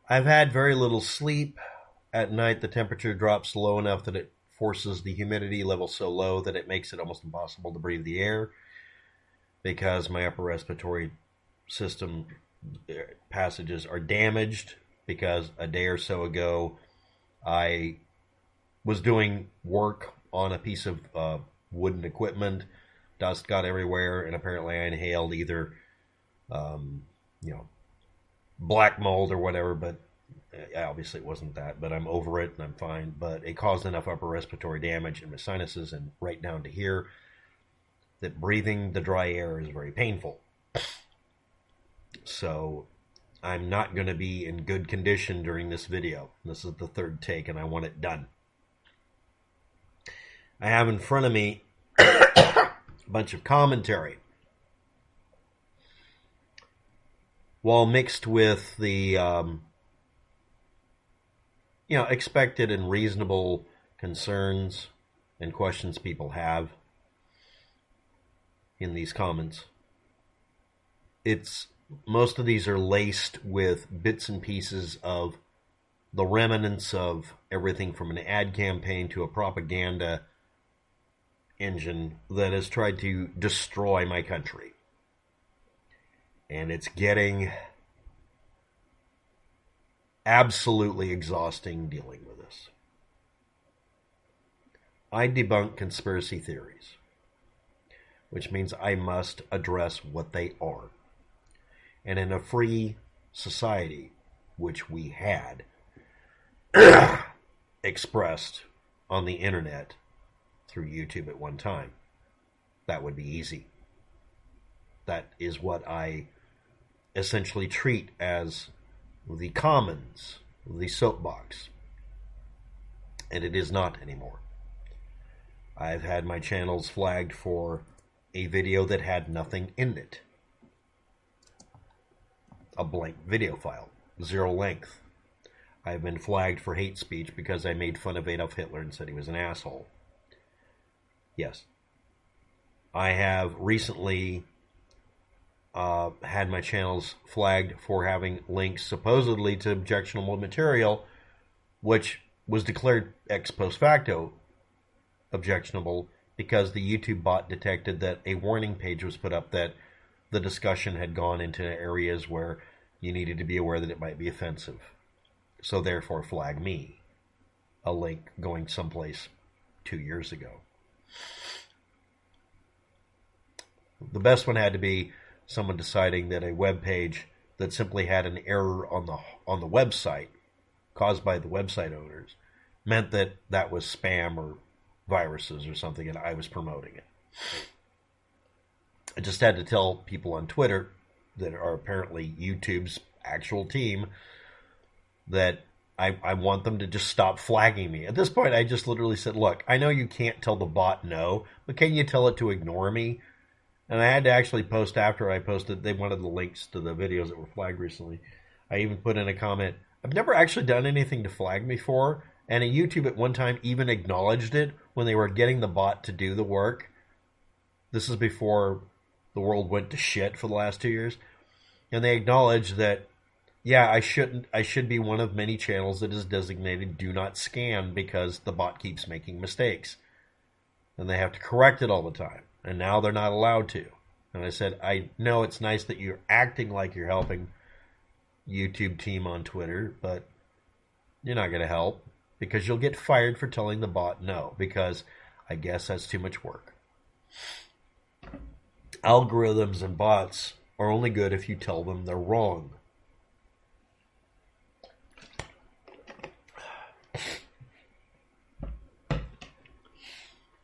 I've had very little sleep. At night, the temperature drops low enough that it forces the humidity level so low that it makes it almost impossible to breathe the air because my upper respiratory system passages are damaged because a day or so ago I was doing work on a piece of wooden equipment. Dust got everywhere, and apparently I inhaled either, um, you know, black mold or whatever. But obviously it wasn't that. But I'm over it and I'm fine. But it caused enough upper respiratory damage in my sinuses and right down to here that breathing the dry air is very painful. So I'm not going to be in good condition during this video. This is the third take, and I want it done. I have in front of me a bunch of commentary, while mixed with the expected and reasonable concerns and questions people have in these comments. Most of these are laced with bits and pieces of the remnants of everything from an ad campaign to a propaganda engine that has tried to destroy my country. And it's getting absolutely exhausting dealing with this. I debunk conspiracy theories, which means I must address what they are. And in a free society, which we had expressed on the internet through YouTube at one time, that would be easy. That is what I essentially treat as the commons, the soapbox. And it is not anymore. I've had my channels flagged for a video that had nothing in it. A blank video file, 0 length. I've been flagged for hate speech because I made fun of Adolf Hitler and said he was an asshole. Yes. I have recently had my channels flagged for having links supposedly to objectionable material, which was declared ex post facto objectionable because the YouTube bot detected that a warning page was put up that the discussion had gone into areas where you needed to be aware that it might be offensive. So therefore flag me a link going someplace 2 years ago. The best one had to be someone deciding that a web page that simply had an error on the website caused by the website owners meant that that was spam or viruses or something, and I was promoting it. I just had to tell people on Twitter that are apparently YouTube's actual team that I want them to just stop flagging me. At this point, I just literally said, look, I know you can't tell the bot no, but can you tell it to ignore me? And I had to actually post after I posted. They wanted the links to the videos that were flagged recently. I even put in a comment, I've never actually done anything to flag me for, and YouTube at one time even acknowledged it when they were getting the bot to do the work. This is before the world went to shit for the last 2 years. And they acknowledged that, yeah, I should be one of many channels that is designated do not scan because the bot keeps making mistakes. And they have to correct it all the time. And now they're not allowed to. And I said, I know it's nice that you're acting like you're helping YouTube team on Twitter, but you're not going to help because you'll get fired for telling the bot no, because I guess that's too much work. Algorithms and bots are only good if you tell them they're wrong.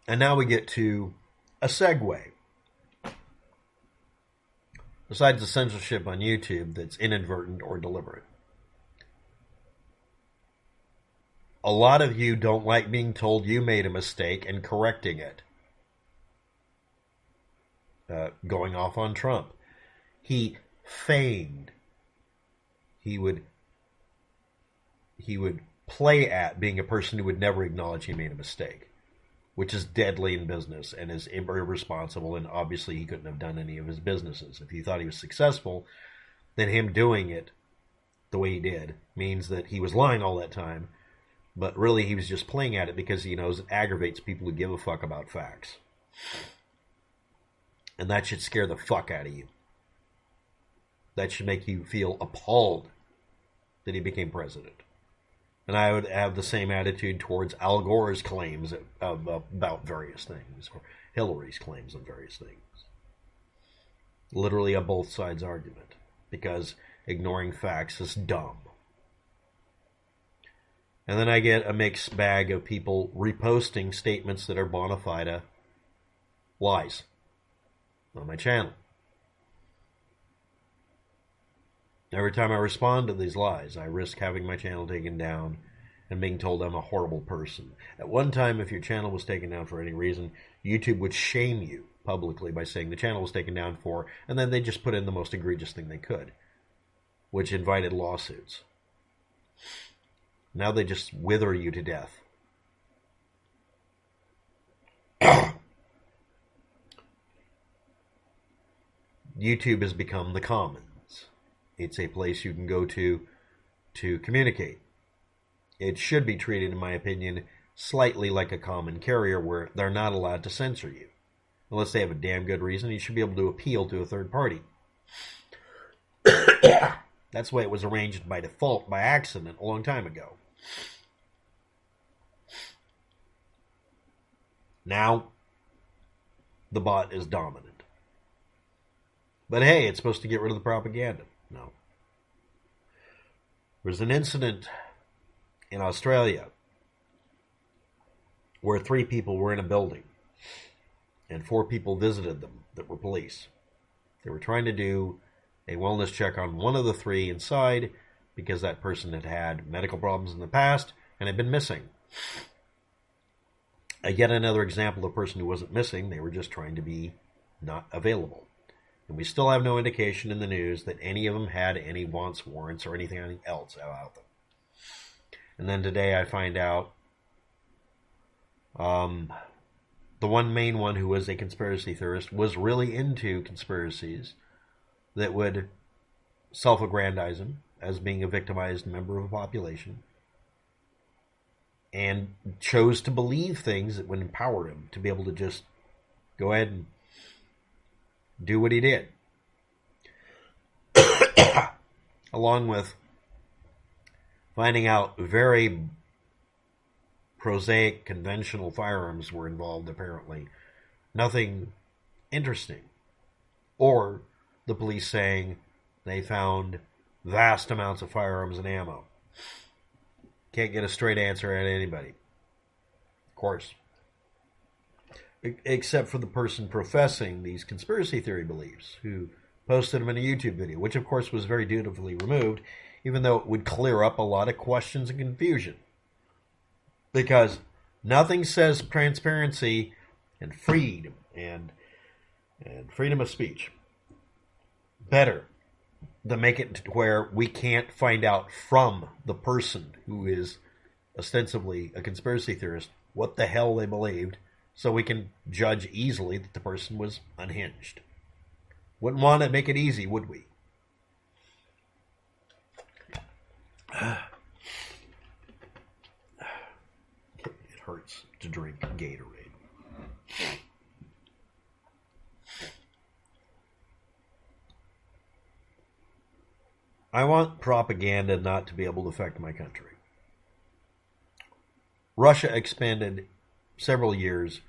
And now we get to a segue. Besides the censorship on YouTube that's inadvertent or deliberate. A lot of you don't like being told you made a mistake and correcting it. Going off on Trump. He feigned. He would play at being a person who would never acknowledge he made a mistake, which is deadly in business and is irresponsible, and obviously he couldn't have done any of his businesses. If he thought he was successful, then him doing it the way he did means that he was lying all that time, but really he was just playing at it because he knows it aggravates people who give a fuck about facts. And that should scare the fuck out of you. That should make you feel appalled that he became president. And I would have the same attitude towards Al Gore's claims about various things, or Hillary's claims on various things. Literally a both sides argument, because ignoring facts is dumb. And then I get a mixed bag of people reposting statements that are bona fide lies on my channel. Every time I respond to these lies, I risk having my channel taken down and being told I'm a horrible person. At one time, if your channel was taken down for any reason, YouTube would shame you publicly by saying the channel was taken down for, and then they just put in the most egregious thing they could, which invited lawsuits. Now they just wither you to death. YouTube has become the commons. It's a place you can go to communicate. It should be treated, in my opinion, slightly like a common carrier where they're not allowed to censor you. Unless they have a damn good reason, you should be able to appeal to a third party. That's the way it was arranged by default, by accident, a long time ago. Now, the bot is dominant. But hey, it's supposed to get rid of the propaganda. No. There was an incident in Australia where 3 people were in a building and 4 people visited them that were police. They were trying to do a wellness check on one of the 3 inside because that person had had medical problems in the past and had been missing. Yet another example of a person who wasn't missing. They were just trying to be not available. And we still have no indication in the news that any of them had any wants, warrants, or anything else about them. And then today I find out the one main one who was a conspiracy theorist was really into conspiracies that would self-aggrandize him as being a victimized member of a population, and chose to believe things that would empower him to be able to just go ahead and do what he did. Along with finding out very prosaic, conventional firearms were involved, apparently. Nothing interesting. Or the police saying they found vast amounts of firearms and ammo. Can't get a straight answer out of anybody. Of course. Except for the person professing these conspiracy theory beliefs, who posted them in a YouTube video, which of course was very dutifully removed, even though it would clear up a lot of questions and confusion. Because nothing says transparency and freedom and freedom of speech better than make it to where we can't find out from the person who is ostensibly a conspiracy theorist what the hell they believed, so we can judge easily that the person was unhinged. Wouldn't want to make it easy, would we? It hurts to drink Gatorade. I want propaganda not to be able to affect my country. Russia expended several years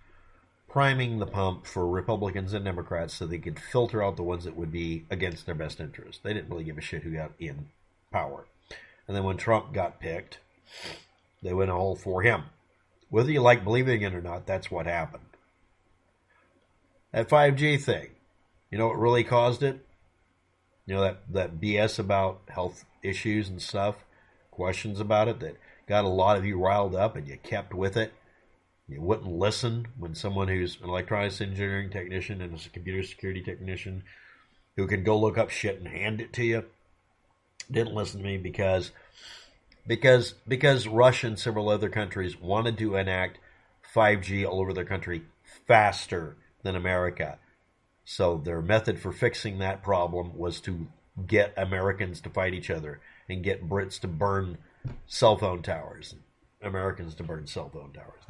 priming the pump for Republicans and Democrats so they could filter out the ones that would be against their best interest. They didn't really give a shit who got in power. And then when Trump got picked, they went all for him. Whether you like believing it or not, that's what happened. That 5G thing, you know what really caused it? You know, that BS about health issues and stuff, questions about it that got a lot of you riled up and you kept with it. You wouldn't listen when someone who's an electronics engineering technician and is a computer security technician who can go look up shit and hand it to you didn't listen to me because Russia and several other countries wanted to enact 5G all over their country faster than America. So their method for fixing that problem was to get Americans to fight each other and get Brits to burn cell phone towers, Americans to burn cell phone towers.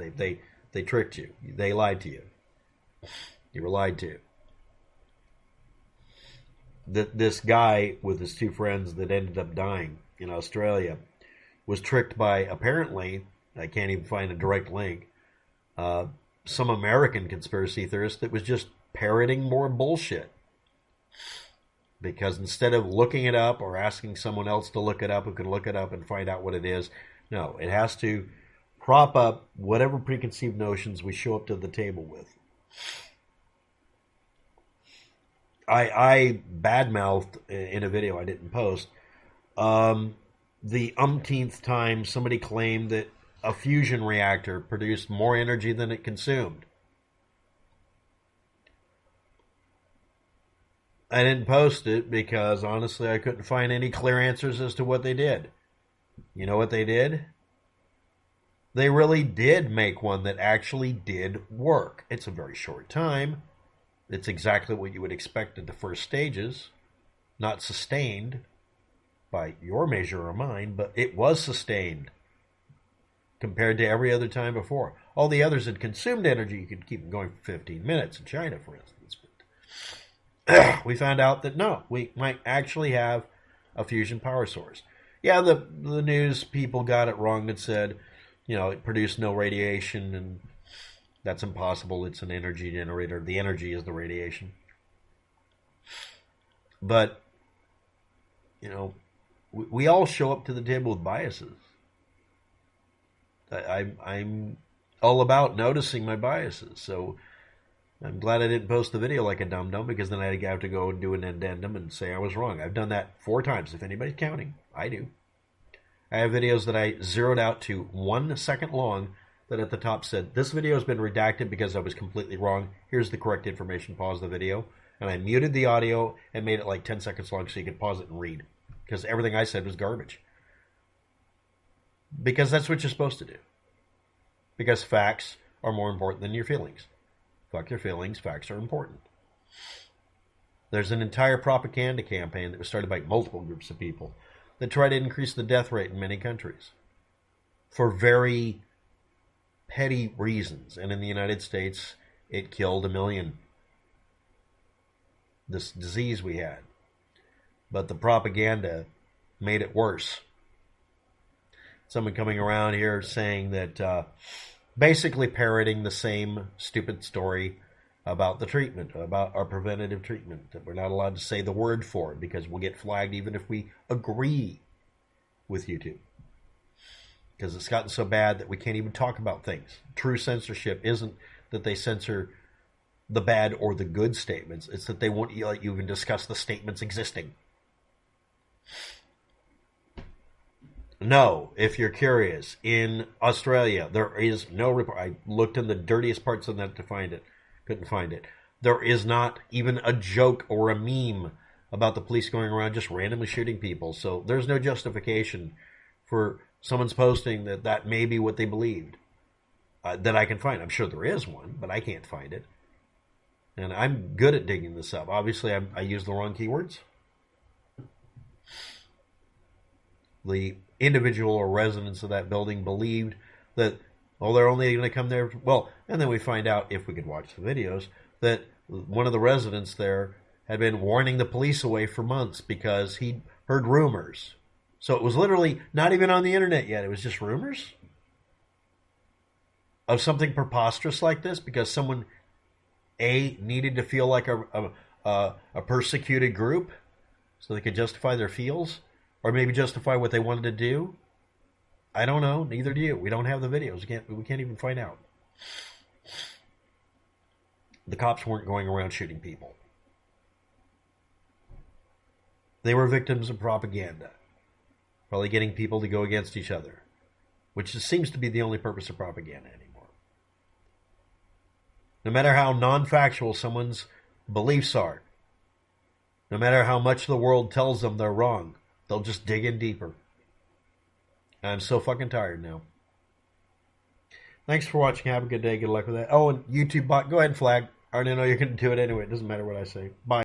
They tricked you. They lied to you. You were lied to. This guy with his two friends that ended up dying in Australia was tricked by, apparently, I can't even find a direct link, some American conspiracy theorist that was just parroting more bullshit. Because instead of looking it up or asking someone else to look it up who can look it up and find out what it is, no, it has to prop up whatever preconceived notions we show up to the table with. I badmouthed in a video I didn't post the umpteenth time somebody claimed that a fusion reactor produced more energy than it consumed. I didn't post it because, honestly, I couldn't find any clear answers as to what they did. You know what they did? They really did make one that actually did work. It's a very short time. It's exactly what you would expect at the first stages. Not sustained by your measure or mine, but it was sustained compared to every other time before. All the others had consumed energy. You could keep them going for 15 minutes in China, for instance. But we found out that no, we might actually have a fusion power source. Yeah, the news people got it wrong and said, you know, it produced no radiation and that's impossible. It's an energy generator. The energy is the radiation. But, you know, we all show up to the table with biases. I'm all about noticing my biases. So I'm glad I didn't post the video like a dum-dum, because then I'd have to go and do an addendum and say I was wrong. I've done that 4 times. If anybody's counting, I do. I have videos that I zeroed out to 1 second long that at the top said, this video has been redacted because I was completely wrong. Here's the correct information. Pause the video. And I muted the audio and made it like 10 seconds long so you could pause it and read. Because everything I said was garbage. Because that's what you're supposed to do. Because facts are more important than your feelings. Fuck your feelings. Facts are important. There's an entire propaganda campaign that was started by multiple groups of people that try to increase the death rate in many countries for very petty reasons. And in the United States, it killed 1 million. This disease we had. But the propaganda made it worse. Someone coming around here saying that, basically parroting the same stupid story about the treatment, about our preventative treatment, that we're not allowed to say the word for it because we'll get flagged even if we agree with YouTube. Because it's gotten so bad that we can't even talk about things. True censorship isn't that they censor the bad or the good statements. It's that they won't let you even discuss the statements existing. No, if you're curious, in Australia, there is no report. I looked in the dirtiest parts of that to find it. Couldn't find it. There is not even a joke or a meme about the police going around just randomly shooting people. So there's no justification for someone's posting that may be what they believed. That I can find. I'm sure there is one, but I can't find it. And I'm good at digging this up. Obviously, I use the wrong keywords. The individual or residents of that building believed that, well, they're only going to come there. Well, and then we find out, if we could watch the videos, that one of the residents there had been warning the police away for months because he'd heard rumors. So it was literally not even on the internet yet. It was just rumors of something preposterous like this because someone, A, needed to feel like a persecuted group so they could justify their feels. Or maybe justify what they wanted to do. I don't know. Neither do you. We don't have the videos. We can't even find out. The cops weren't going around shooting people. They were victims of propaganda. Probably getting people to go against each other. Which seems to be the only purpose of propaganda anymore. No matter how non-factual someone's beliefs are. No matter how much the world tells them they're wrong. They'll just dig in deeper. I'm so fucking tired now. Thanks for watching. Have a good day. Good luck with that. Oh, and YouTube bot, go ahead and flag. I already know you're going to do it anyway. It doesn't matter what I say. Bye.